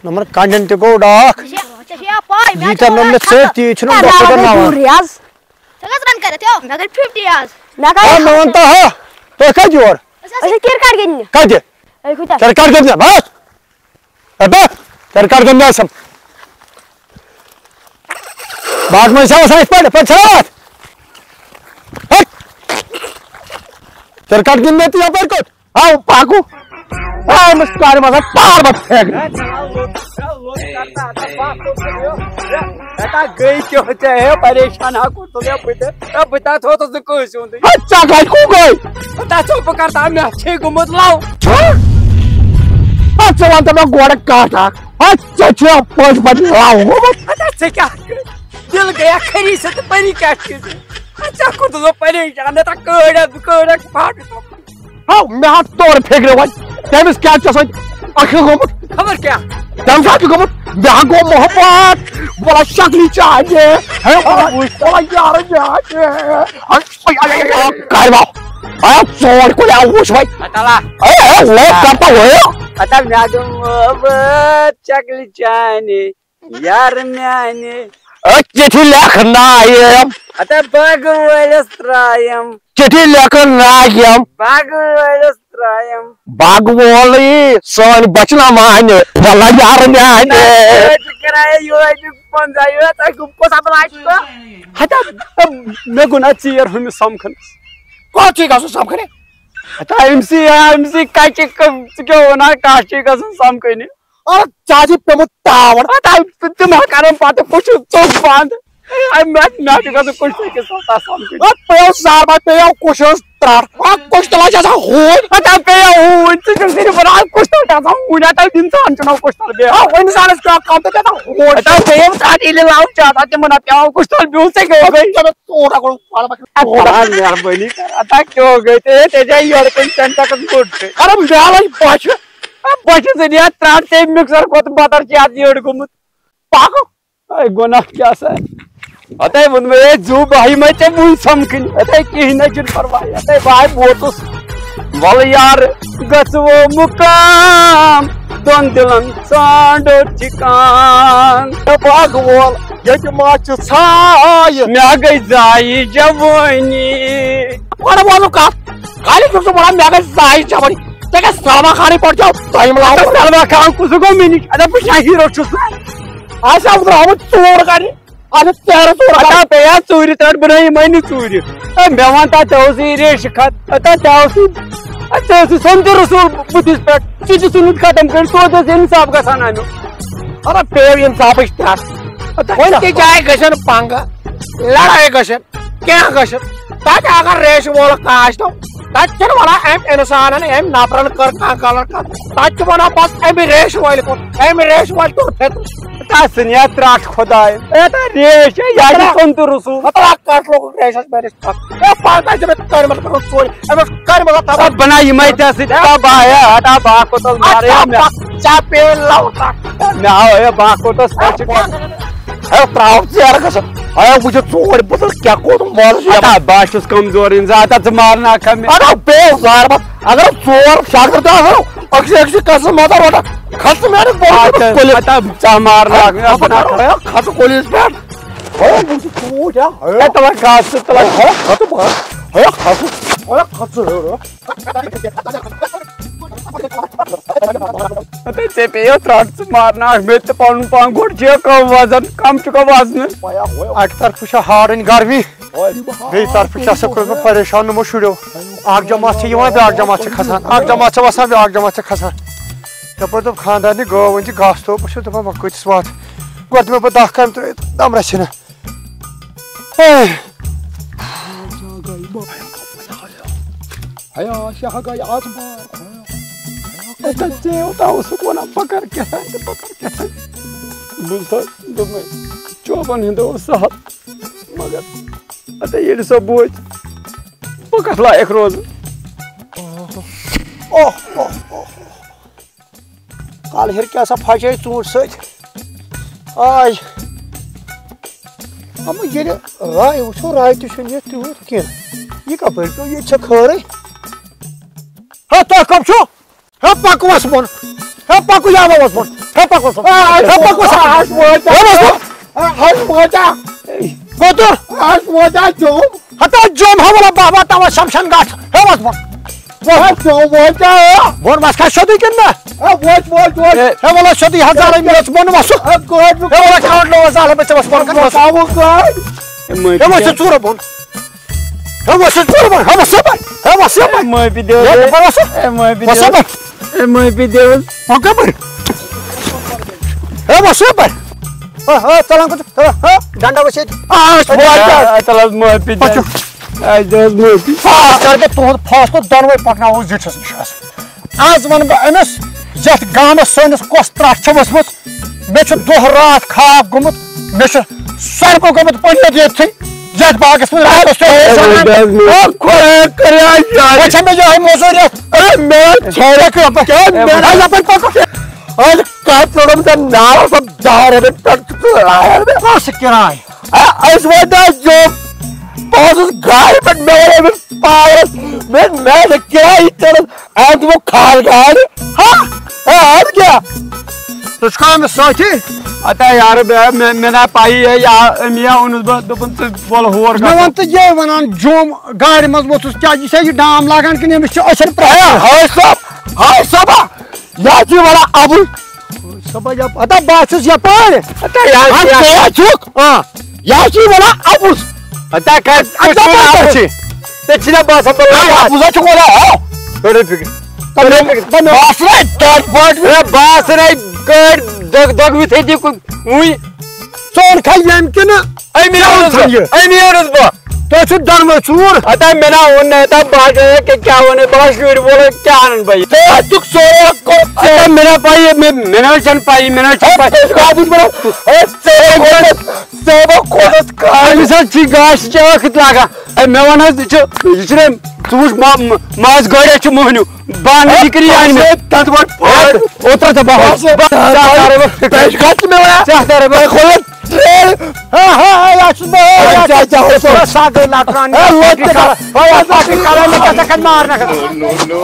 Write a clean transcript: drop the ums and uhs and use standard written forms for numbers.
Number کنٹن تہ گو ڈاک ییٖتیٛاہ نمبر ژٕ تی چھُنہٕ ڈاکٹر کرناوان مےٚ وَن تہٕ ہا تُہۍ کَتہِ یور کرکٹ گِنٛدنہِ کَتہِ کرکٹ گِنٛدنہِ بس کرکٹ گِنٛدنہِ آسم باغ منٛز چھا آسان یِتھ پٲٹھۍ پَتہٕ چھا کرکٹ گِنٛدنہِ تہٕ یپٲرۍ کوٚت آو پاکو أمِس کارِ منٛز پار بَتہٕ پھینٛکنہِ پریشان بہٕ تھوتس نہٕ کٲنٛسہِ ہُنٛدُے ژےٚ کَتہِ کُن گٔے بہٕ کرتا مےٚ چھے گوٚمُت لو ژٕ وَن تہٕ مےٚ گۄڈٕ کَتھ اکھ ژےٚ چھُیا پٔزۍ پٲٹھۍ لَو گوٚمُت ژےٚ کیٛاہ دل گیا خری سے تہٕ پری کیٛاہ چھِ ژےٚ کوٚرتُس بہٕ پریشان کٲڑ پاٹھ مےٚ ہا توٚر فِکرِ وۄنۍ تٔمِس کیٛاہ چھُ آسان اکھٕ گوٚمُت خبر کیٛاہ تَمہِ ساتہٕ چھُ گوٚمُت مےٚ ہا گوٚو محبت بولا شکلی چاہیے کاروا ژور کُلیا وٕچھ وۄنۍ کرتا مےٚ گوٚو محبت شکلہِ چانہِ یارٕ میانہِ چِٹھی لیکھنایم باغہٕ وٲلِس ترٛایم چِٹھی لیکھنایم باغہٕ وٲلِس ترٛایم باغ وولٕے سٲنۍ بچنا مانہِ وَلہ یارٕ میانہِ مےٚ گوٚو نا ژیر ہُمِس سمکھنس کوٚت چھُے گژھُن سمکھنہِ أمسٕے کچہِ ژٕ کیٛاہ وَنان کَتھ چھُے گژھُن سمکھنہِ ژےٚ چھُے پیوٚمُت تاوَن تِم کرن پتہٕ کُٹھِس ژوٚک بنٛد مےٚ چھُ گژھُن کُٹھِس أکِس سمکھٕنۍ پیٚو ساربا پیٚو کُشس ترٛٹھ کُش تُلان چھِ آسان ہوٗنۍ پیٚیو ہوٗنۍ ژٕ چھُکھ صرف وَنان کُشتل چھِ آسان ہوٗنۍ اِنسان چھُنہٕ کُشتل بیٚہوان اِنسانس کیٛاہ کم تہٕ چھِ آسان ہوٗنۍ پیٚیو تَتھ ییٚلہِ لَو چھُ آسان تِمن پیٚوان کُشتل بِہُن ژےٚ مہربٲنی کر کیٛاہ ہو گٔے ژےٚ جاے یورٕ کٔنۍ سینٹٮ۪کٕس بوٚڑ ارے مےٚ لٔج بۄچھِ بۄچھِ ژٕ نِتھ ترٛٹھ ژےٚ مِکسر کھۄتہٕ بتر چھِ اتھ یٔڑ گوٚمُت پاکو گۄناہ کیٛاہ سا اتھے ووٚن مےٚ زوٗ بہٕ یِمے ژےٚ وُنۍ سمکھٕنۍ اتھے کِہیٖنۍ نہٕ چھُنہٕ پرواے اتھے بہٕ ووتُس وَلہٕ یارٕ گژھو مُقام دۄن دِلن ژھانڈو ٹھِکان باغ وول ییٚتہِ ما چھِ ژھایہِ مےٚ گٔے زایہِ جوٲنی گۄڈٕ ووٚنُم کتھ خالی چھُکھ ژٕ وَنان مےٚ گژھِ زایہِ جوٲنی ژےٚ گژھِ سلمان خانٕے پٲٹھۍ چھو ٹایم لاگُن سلمان خان کُس گوٚو مےٚ نِش مےٚ چھا ہیٖرو چھُس آسہِ ہا درٛامُت ژوٗر کرنہِ اَدٕ ژیرٕ ژوٗر پیٚیا ژوٗرِ ترٛٹھ بہٕ یِمے نہٕ ژوٗرِ مےٚ وَن تَتہِ اوسُے ریشہٕ خط تَتہِ اوسُے ژےٚ اوسُے سمجھ رسوٗل بٕتھِس پٮ۪ٹھ ژٕ چھُ ژھٕنُت ختم کٔرِتھ توتہِ اوس اِنصاف گژھان امیُک ارے پیٚو اِنصافٕچ ترٛٹھ وۄنۍ تہِ جایہِ گژھن پنٛگہٕ لڑٲے گژھن کینٛہہ گژھن تَتہِ اگر ریشہٕ وول کانٛہہ آسہِ تَتہِ چھِنہٕ وَنان أمۍ اِنسانن أمۍ نفرن کٔر کانٛہہ غلط کتھ تَتہِ چھِ وَنان بس اَمہِ ریشہٕ وٲلۍ کوٚر اَمہِ ریشہٕ وٲلۍ توٚر فِطرٕ تَس نِیا ترٛٹھ خۄداے ریش سونتہٕ رسوٗل کَٹھ لوگُکھ ریشس پیرِس پتہٕ چھِ مےٚ کٔرمٕژ ژوٗرِ أمِس کٔرمٕژ بنا یِمے ژےٚ سۭتۍ بہہ کوٚتس ژےٚ پیٚیہِ لو ترٛٹھ مےٚ آو بہہ کوٚتس تراو ژیرٕ گژھن وٕچھِ ژوٗرِ بہٕ کیٛاہ کوٚرُم بہٕ چھُس کمزور اِنسان ژٕ مارناکھا مےٚ اگر پیٚو زاربت اگر ژور شاگرد تہِ آسان أکسٕے أکسٕے قسم مطلب روٹان کھژٕ میٲنِس ژٕ مارناکھ کھژٕ کُلِس پٮ۪ٹھ تُلان گاسہٕ ژےٚ پیٚیو ترٛٹھ ژٕ مارناکھ مےٚ تہِ پنُن پان گۄڈٕ چھُ کم وزن کم چھُکھا وزنہٕ اکہِ طرفہٕ چھِ ہارٕنۍ گرمی بیٚیہِ طرفہٕ چھِ آسان کوٚرمُت پریشان یِمو شُرٮ۪و اکھ جماعت چھِ یِوان بیٛاکھ جماعت چھِ کھسان اکھ جماعت چھِ وسان بیٛاکھ جماعت چھِ کھسان یپٲرۍ دوٚپ خانٛدارنہِ گٲو وۄنۍ چھِ گاسہٕ توٚپ بہٕ چھُس دپان وۄنۍ کۭتِس واتہٕ گۄڈٕ دِمے بہٕ 10 کامہِ ترٲیِتھ دم رژھِ اوسُکھ ونان بہٕ کرٕ کیٛاہ دوٚپمے چوبن ہُنٛد اوس سہل مگر ادے ییٚلہِ سۄ بوٗزِ بہٕ کتھ لایق روزٕ کالہٕ ہیٚرِ کیٛاہ سا پھچے ژوٗنٛٹھۍ سۭتۍ آے اما ییٚلہِ راے وٕچھو راے تہِ چھُنہٕ ییٚتہِ تیوٗت کینٛہہ یہِ کپٲرۍ پیوٚو ییٚتہِ چھےٚ خٲرٕے ہے تۄہہِ کم چھُو ہے پکوس بۄن ہے پکو یا بس بس ہے پکو سا ہے پکو سا ہاش موجا کوتو ہاش موجا جو ہتا جوم ہمارا بابا تا شمشان گاٹ ہے بس بس وہ جو موجا بون بس کا شدی کنا وہ ہے والا شدی ہزار میچ بون بس ہے والا کاؤنٹ لو زال بس بس بون کنا ساو کو ہے وہ چورا بون ہے وہ چورا بون ہے وہ سب میں بھی دے میں بھی دے میں بھی دے اوکے پر ہے وہ سب ہاں چلان کو ڈنڈا بس چل میں بھی دے کر کے تہد فاصلہ دونوے پکناو زٹھس نش آز ون بہ امس یتھ گامس سٲنِس کۄس ترٛٹھ چھِ ؤژھمٕژ مےٚ چھُ دۄہ راتھ خواب گوٚمُت مےٚ چھُ سڑکو گوٚمُت پٔنِتھ ییٚتھٕے یتھ باغس منٛز راتس چھےٚ مےٚ یِہوے موٚزوٗرِیت یپٲرۍ پکو آز کتھ پروڈم ژےٚ ناو سۄ 10 رۄپیہِ پٮ۪ٹھ کۄس کِراے أسۍ وٲتۍ جوٚم بہٕ اوسُس گاڑِ پٮ۪ٹھ مےٚ ووٚن أمِس پاورس مےٚ کِراے چلان أمۍ دوٚپُکھ کھال گاڑِ اَدٕ کیٛاہ ژٕ چھُکھا أمِس سۭتی اتا یار مےٚ نا پایی ہے أمۍ اوٚنُس بہٕ دوٚپُن ژٕ وَل ہور مےٚ ووٚن ژٕ یہِ وَنان جوٚم گاڑِ منٛز ووٚتھُس کیٛاہ یہِ چھا یہِ ڈام لاگان کِنہٕ أمِس چھِ أچھن پرٛٮ۪تھ ہاے صٲبا یہِ چھِ وَنان اَبُل صبا ہتا بہٕ چھُس یپٲرۍ چھُکھ یہِ چھِ وَنان اَبُل اتا کر ژےٚ چھِنا باسان اَبُزا چھُکھ وَنان تھوڑا فکر باسرے گاڑ دۄگوِتھ ہیٚتہِ وُنۍ ژوٚن کھَے ییٚمہِ کِنہٕ أمی اوٚنُس بہٕ تۄہہِ چھُو دۄنوَے ژوٗر اتا مےٚ نا ووٚن نہٕ اتا بہٕ کیٛاہ وَنہٕ بہٕ شُرۍ وول کیٛاہ اَنَن بہٕ یہِ دِیُکھ سورُے مےٚ نا پایی مےٚ نہ چھَنہٕ پایی مےٚ نہ چھَنہٕ أمِس حظ چھِ گاسہٕ چاکھ لاگان مےٚ وَن حظ یہِ چھُنہ ژٕ وٕچھ ماز گاڑِ چھِ موہنیوٗ بانہٕ ذِکری اَنہِ مےٚ اوترٕ تہٕ No.